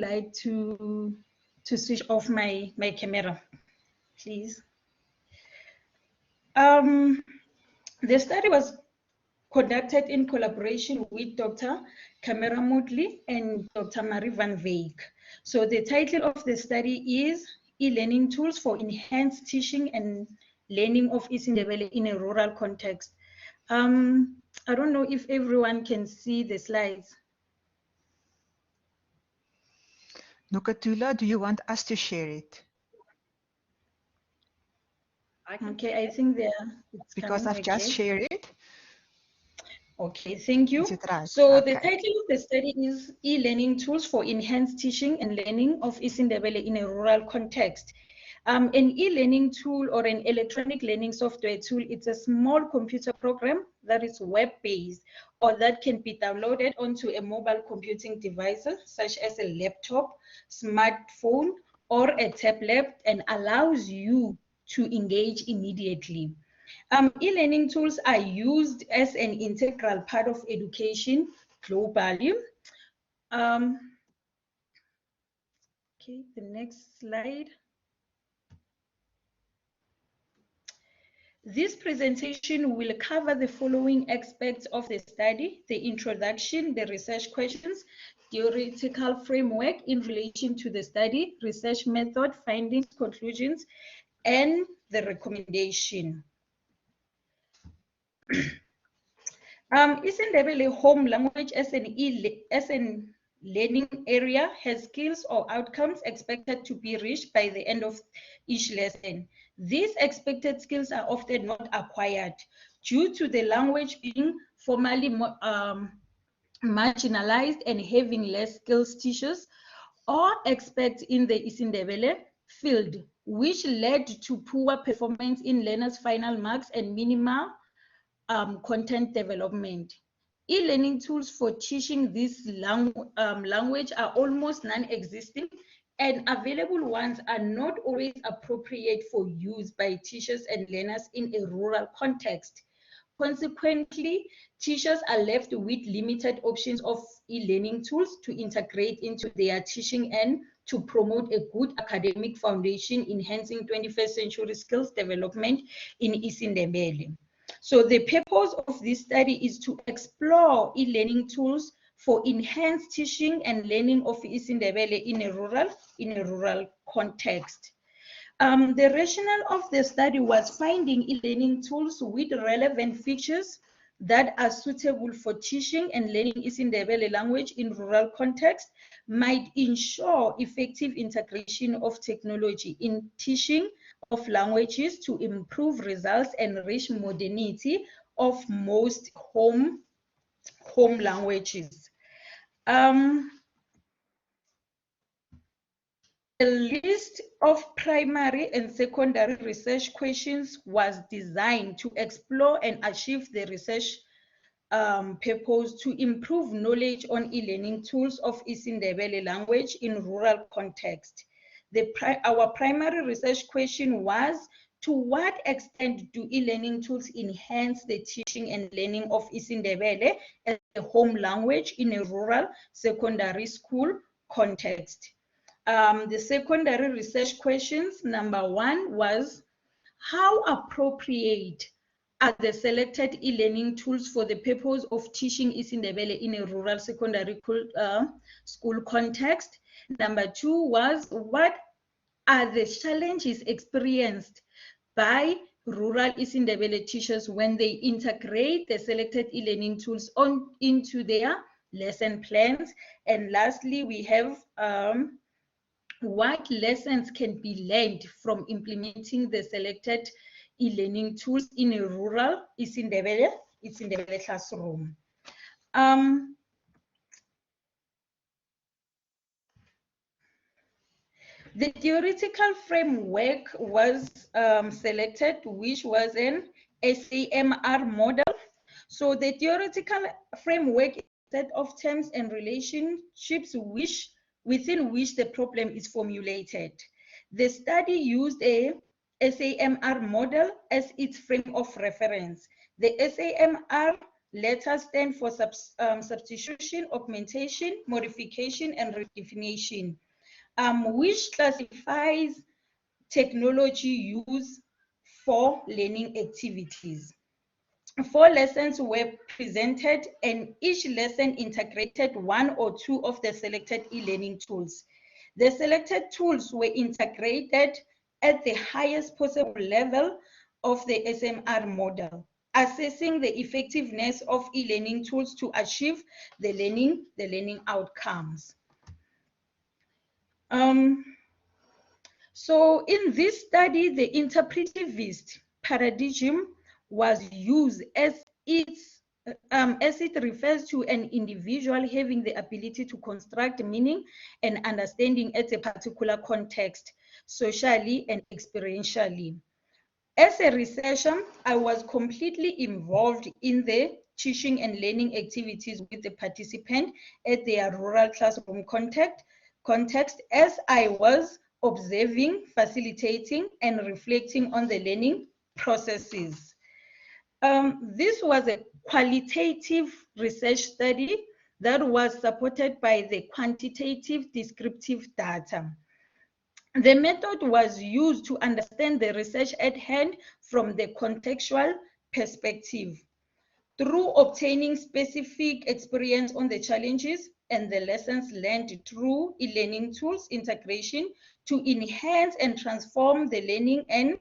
like to switch off my camera, please. The study was conducted in collaboration with Dr. Camera Moodley and Dr. Marie van Wyk. So the title of the study is E-Learning Tools for Enhanced Teaching and Learning of IsiNdebele in a Rural Context. I don't know if everyone can see the slides. Nokatula, do you want us to share it? Okay, I think it's because I've just shared it. Okay, thank you. Right? So okay. The title of the study is E-Learning Tools for Enhanced Teaching and Learning of IsiNdebele in a Rural Context. An e-learning tool or an electronic learning software tool, it's a small computer program that is web-based or that can be downloaded onto a mobile computing device such as a laptop, smartphone, or a tablet and allows you to engage immediately. E-learning tools are used as an integral part of education globally. Okay, the next slide. This presentation will cover the following aspects of the study: the introduction, the research questions, theoretical framework in relation to the study, research method, findings, conclusions, and the recommendation. IsiNdebele home language as an learning area has skills or outcomes expected to be reached by the end of each lesson. These expected skills are often not acquired due to the language being formally marginalized and having less skills teachers or experts in the IsiNdebele field, which led to poor performance in learners' final marks and minimal content development. E-learning tools for teaching this language are almost non-existing, and available ones are not always appropriate for use by teachers and learners in a rural context. Consequently, teachers are left with limited options of e-learning tools to integrate into their teaching and to promote a good academic foundation, enhancing 21st century skills development in IsiNdebele. So the purpose of this study is to explore e-learning tools for enhanced teaching and learning of IsiNdebele in a rural context. The rationale of the study was finding e-learning tools with relevant features that are suitable for teaching and learning IsiNdebele language in rural context might ensure effective integration of technology in teaching of languages to improve results and reach modernity of most home languages. A list of primary and secondary research questions was designed to explore and achieve the research purpose to improve knowledge on e-learning tools of IsiNdebele language in rural context. Our primary research question was, to what extent do e-learning tools enhance the teaching and learning of IsiNdebele as a home language in a rural secondary school context? The secondary research questions, number one was, how appropriate are the selected e-learning tools for the purpose of teaching IsiNdebele in a rural secondary school context? Number two was, what are the challenges experienced by rural IsiNdebele teachers when they integrate the selected e-learning tools into their lesson plans? And lastly, we have what lessons can be learned from implementing the selected e-learning tools in a rural IsiNdebele classroom. The theoretical framework was selected, which was an SAMR model. So the theoretical framework is a set of terms and relationships within which the problem is formulated. The study used a SAMR model as its frame of reference. The SAMR Letters stand for substitution, augmentation, modification, and redefinition, which classifies technology use for learning activities. 4 lessons were presented, and each lesson integrated 1 or 2 of the selected e-learning tools. The selected tools were integrated at the highest possible level of the SMR model, assessing the effectiveness of e-learning tools to achieve the learning outcomes. So in this study, the interpretivist paradigm was used as it refers to an individual having the ability to construct meaning and understanding at a particular context, socially and experientially. As a researcher, I was completely involved in the teaching and learning activities with the participant at their rural classroom context as I was observing, facilitating, and reflecting on the learning processes. This was a qualitative research study that was supported by the quantitative descriptive data. The method was used to understand the research at hand from the contextual perspective, through obtaining specific experience on the challenges and the lessons learned through e-learning tools integration to enhance and transform the learning and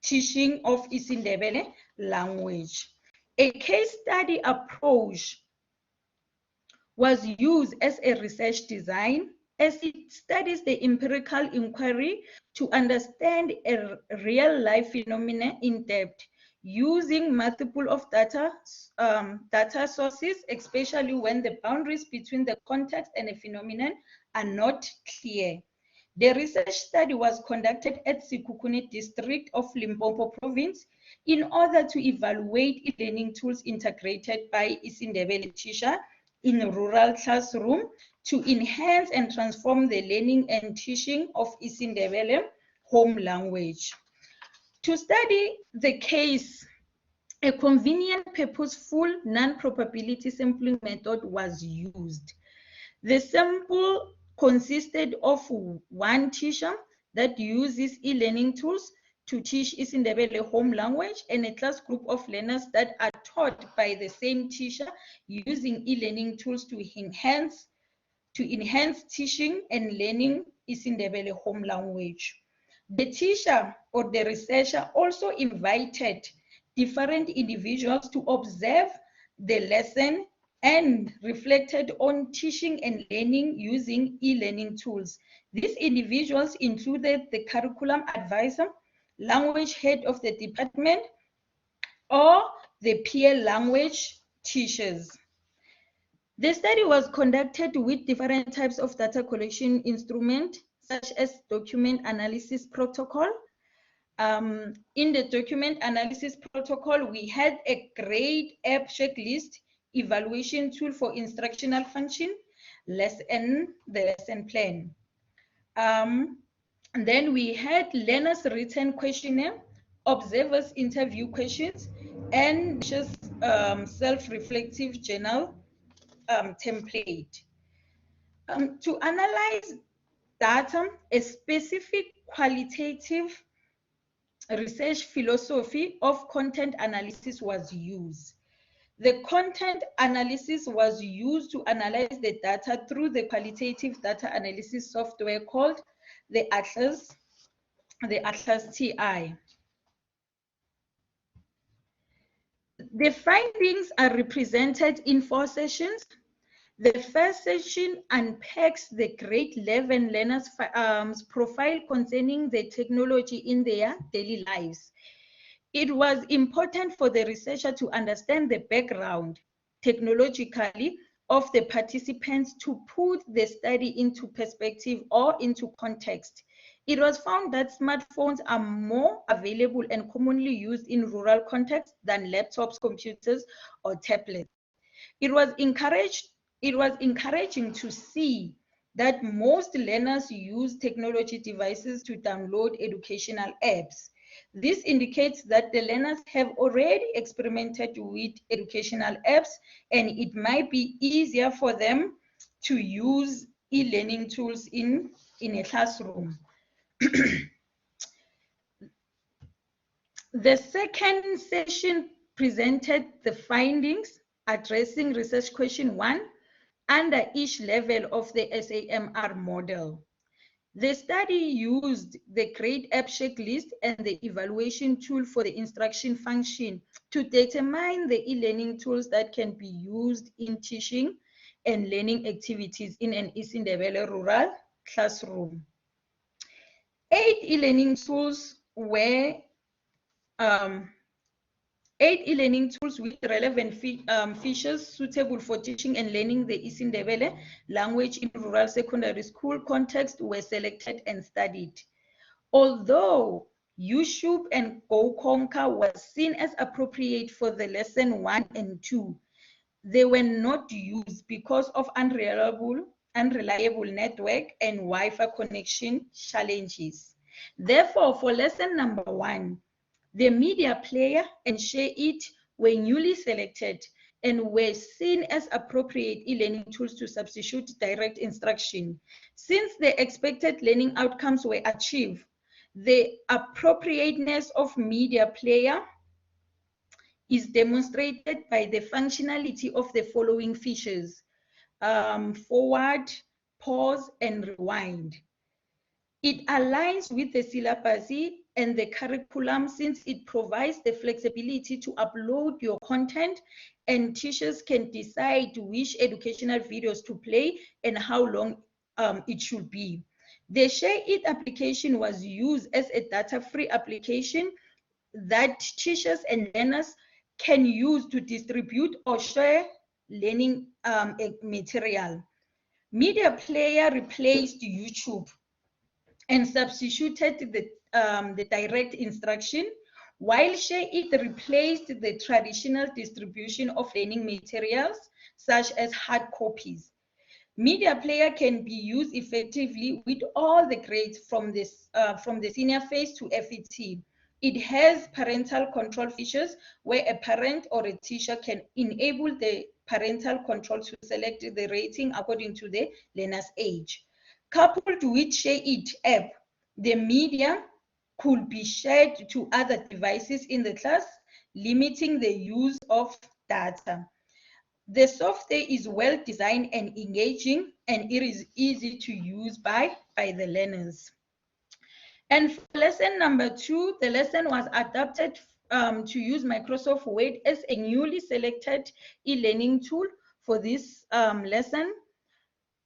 teaching of IsiNdebele language. A case study approach was used as a research design as it studies the empirical inquiry to understand a real-life phenomenon in depth, using multiple of data sources, especially when the boundaries between the context and a phenomenon are not clear. The research study was conducted at Sekhukhune district of Limpopo province in order to evaluate e-learning tools integrated by IsiNdebele teacher in a rural classroom to enhance and transform the learning and teaching of IsiNdebele home language. To study the case, a convenient, purposeful, non-probability sampling method was used. The sample consisted of one teacher that uses e-learning tools to teach IsiNdebele home language and a class group of learners that are taught by the same teacher using e-learning tools to enhance teaching and learning IsiNdebele home language. The teacher or the researcher also invited different individuals to observe the lesson and reflected on teaching and learning using e-learning tools. These individuals included the curriculum advisor, language head of the department, or the peer language teachers. The study was conducted with different types of data collection instruments, such as document analysis protocol. In the document analysis protocol, we had a grade app checklist, evaluation tool for instructional function, the lesson plan. And then we had learners written questionnaire, observers interview questions, and just self-reflective journal template. To analyze data, a specific qualitative research philosophy of content analysis was used. The content analysis was used to analyze the data through the qualitative data analysis software called the Atlas TI. The findings are represented in 4 sessions. The first session unpacks the grade 11 learners' profile concerning the technology in their daily lives. It was important for the researcher to understand the background technologically of the participants to put the study into perspective or into context. It was found that smartphones are more available and commonly used in rural contexts than laptops, computers, or tablets. It was encouraging to see that most learners use technology devices to download educational apps. This indicates that the learners have already experimented with educational apps, and it might be easier for them to use e-learning tools in a classroom. The second session presented the findings addressing research question 1 under each level of the SAMR model. The study used the grade app checklist and the evaluation tool for the instruction function to determine the e-learning tools that can be used in teaching and learning activities in an IsiNdebele rural classroom. 8 e-learning tools were 8 e-learning tools with relevant features suitable for teaching and learning the IsiNdebele language in rural secondary school context were selected and studied. Although YouTube and Go Conquer was seen as appropriate for the lesson 1 and 2, they were not used because of unreliable network and Wi-Fi connection challenges. Therefore, for lesson number 1, the media player and Share It were newly selected and were seen as appropriate e-learning tools to substitute direct instruction. Since the expected learning outcomes were achieved, the appropriateness of media player is demonstrated by the functionality of the following features: forward, pause, and rewind. It aligns with the syllabus and the curriculum since it provides the flexibility to upload your content, and teachers can decide which educational videos to play and how long it should be. The Share It application was used as a data-free application that teachers and learners can use to distribute or share learning material. Media Player replaced YouTube and substituted the direct instruction, while Share It replaced the traditional distribution of learning materials, such as hard copies. Media Player can be used effectively with all the grades from the senior phase to FET. It has parental control features where a parent or a teacher can enable the parental control to select the rating according to the learner's age. Coupled with Share It app, the media could be shared to other devices in the class, limiting the use of data. The software is well designed and engaging, and it is easy to use by the learners. And for lesson number 2, the lesson was adapted to use Microsoft Word as a newly selected e-learning tool for this lesson.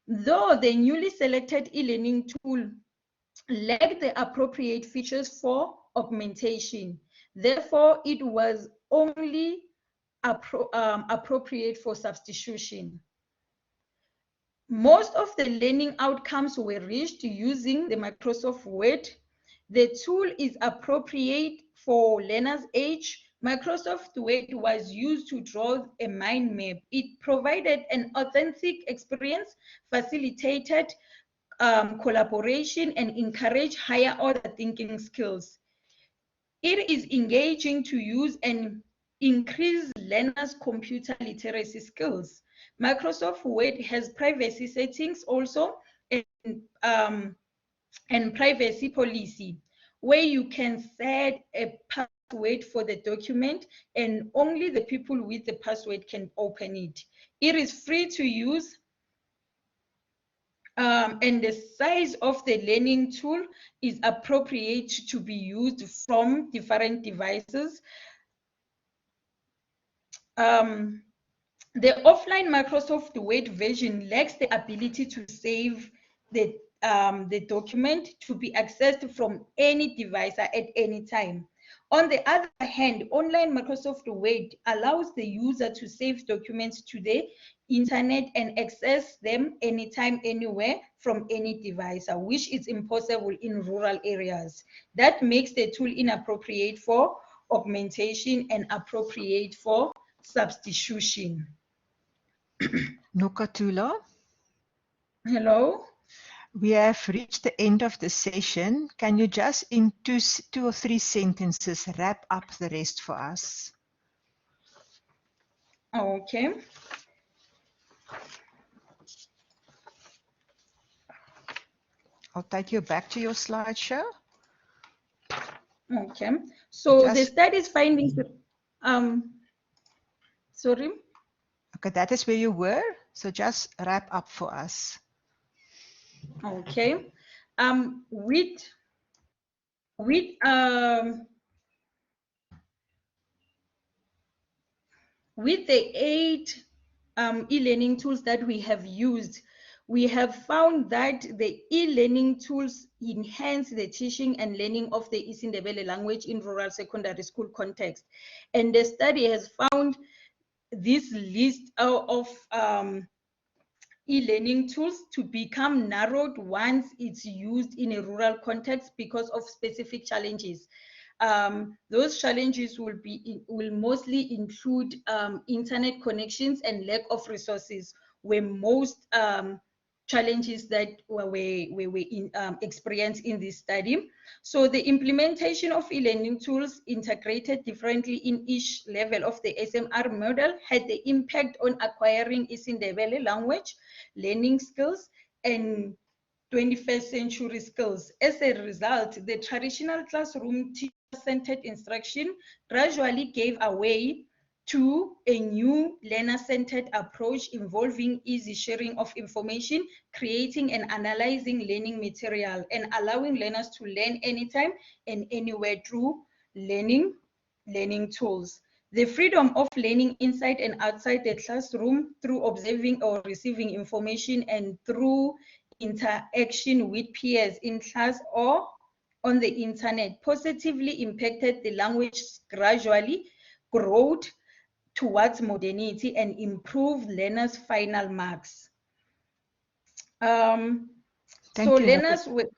Though the newly selected e-learning tool lacked the appropriate features for augmentation, therefore it was only appropriate for substitution. Most of the learning outcomes were reached using the Microsoft Word. The tool is appropriate for learners' age. Microsoft Word was used to draw a mind map. It provided an authentic experience, facilitated collaboration, and encouraged higher order thinking skills. It is engaging to use and increase learners' computer literacy skills. Microsoft Word has privacy settings also, and privacy policy, where you can set a password for the document and only the people with the password can open it. It is free to use, and the size of the learning tool is appropriate to be used from different devices. The offline Microsoft Word version lacks the ability to save the document to be accessed from any device at any time. On the other hand, online Microsoft Word allows the user to save documents to the internet and access them anytime, anywhere from any device, which is impossible in rural areas. That makes the tool inappropriate for augmentation and appropriate for substitution. Nokatula. Hello? We have reached the end of the session. Can you just in two or three sentences wrap up the rest for us? Okay. I'll take you back to your slideshow. Okay. So the Just, study's findings, sorry? okay, that is where you were. So just wrap up for us. Okay. With the 8 e-learning tools that we have used, we have found that the e-learning tools enhance the teaching and learning of the IsiNdebele language in rural secondary school context. And the study has found this list of e-learning tools to become narrowed once it's used in a rural context because of specific challenges. Those challenges will mostly include internet connections and lack of resources, where most challenges that we experienced in this study. So the implementation of e-learning tools integrated differently in each level of the SMR model had the impact on acquiring IsiNdebele language, learning skills, and 21st century skills. As a result, the traditional classroom teacher-centered instruction gradually gave away to a new learner-centered approach involving easy sharing of information, creating and analyzing learning material, and allowing learners to learn anytime and anywhere through learning tools. The freedom of learning inside and outside the classroom through observing or receiving information and through interaction with peers in class or on the internet positively impacted the language gradually growth towards modernity and improved learners' final marks. So learners with,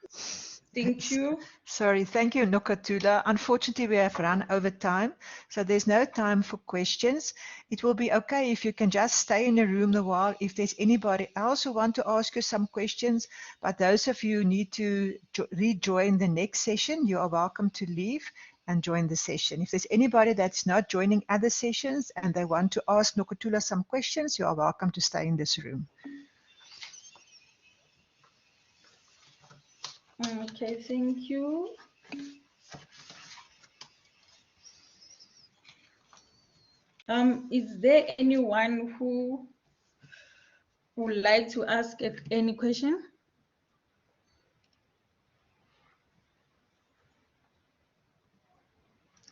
thank you. Sorry, thank you, Nokatula. Unfortunately, we have run over time, so there's no time for questions. It will be okay if you can just stay in the room a while if there's anybody else who want to ask you some questions, but those of you who need to rejoin the next session, you are welcome to leave and join the session. If there's anybody that's not joining other sessions and they want to ask Nokatula some questions, you are welcome to stay in this room. Okay, thank you. Is there anyone who would like to ask any question?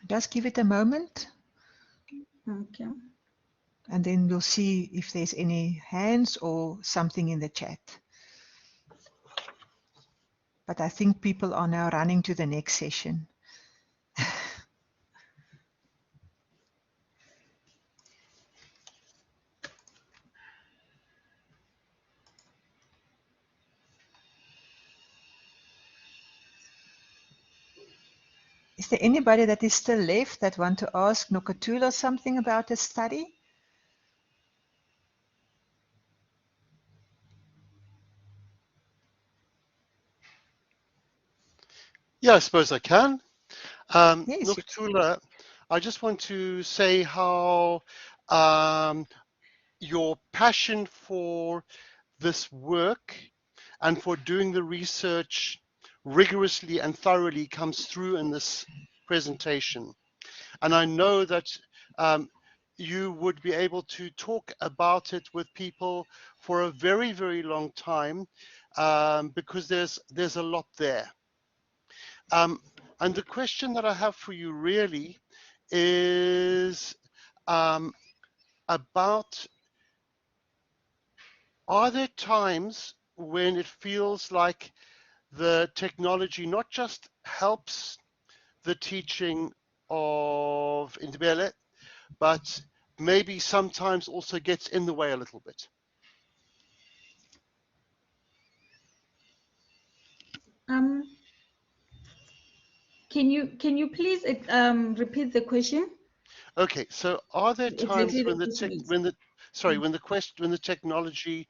Just give it a moment. Okay. And then we'll see if there's any hands or something in the chat. But I think people are now running to the next session. Is there anybody that is still left that want to ask Nokatula something about the study? Yeah, I suppose I can. Yes. Nokatula, I just want to say how your passion for this work and for doing the research rigorously and thoroughly comes through in this presentation. And I know that you would be able to talk about it with people for a very, very long time because there's a lot there. And the question that I have for you really is about, are there times when it feels like the technology not just helps the teaching of Indebele, but maybe sometimes also gets in the way a little bit? Can you please repeat the question? Okay, so are there times Exactly when the question. when the technology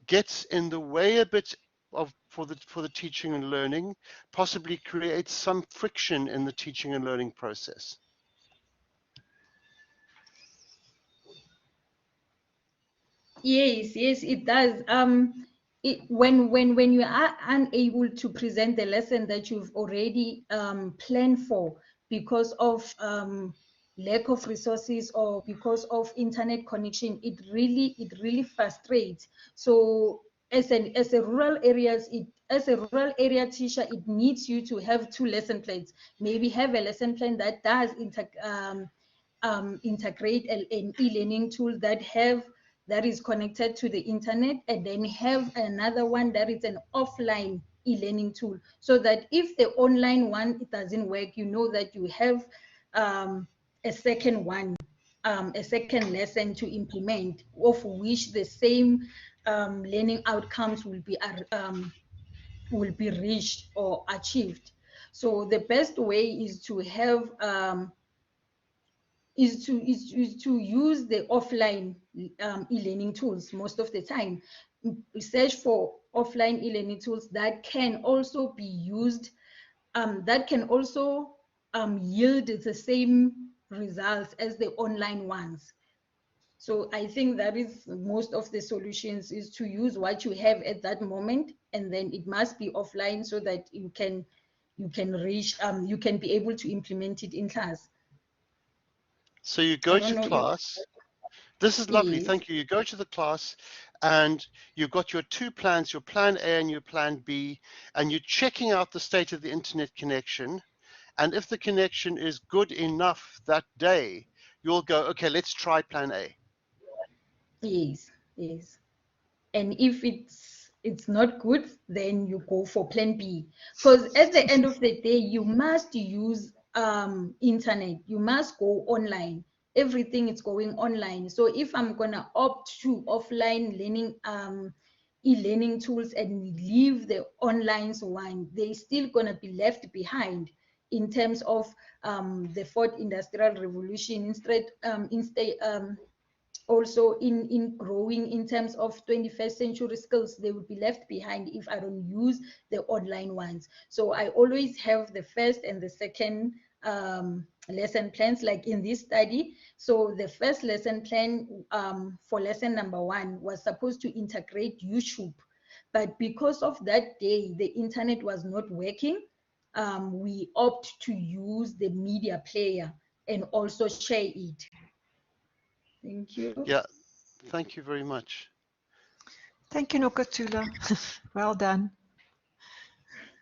gets in the way a bit for the teaching and learning, possibly creates some friction in the teaching and learning process. Yes, yes, it does. When you are unable to present the lesson that you've already planned for because of lack of resources or because of internet connection, it really frustrates. So as a rural rural area teacher, it needs you to have two lesson plans. Maybe have a lesson plan that does integrate an e-learning tool that is connected to the internet, and then have another one that is an offline e-learning tool, so that if the online one it doesn't work, you know that you have a second one, a second lesson to implement, of which the same learning outcomes will be reached or achieved. So the best way is to have is to use the offline e-learning tools most of the time. Search for offline e-learning tools that can also be used, that can also yield the same results as the online ones. So I think that is most of the solutions, is to use what you have at that moment, and then it must be offline so that you can reach you can be able to implement it in class. So you I go don't to know if class. This is lovely, yes. thank you. You go to the class and you've got your two plans, your plan A and your plan B, and you're checking out the state of the internet connection. And if the connection is good enough that day, you'll go, okay, let's try plan A. Yes, yes. And if it's not good, then you go for plan B. Because at the end of the day, you must use internet. You must go online. Everything is going online. So if I'm gonna opt to offline learning e-learning tools and leave the online one, they still gonna be left behind in terms of the fourth industrial revolution. Instead also in growing in terms of 21st century skills, they will be left behind if I don't use the online ones. So I always have the first and the second lesson plans, like in this study. So the first lesson plan for lesson number 1 was supposed to integrate YouTube, but because of that day the internet was not working, we opt to use the media player and also share it. Thank you. Yeah, thank you very much. Thank you, Nokatula. Well done.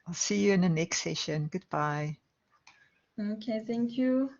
I'll see you in the next session. Goodbye. Okay, thank you.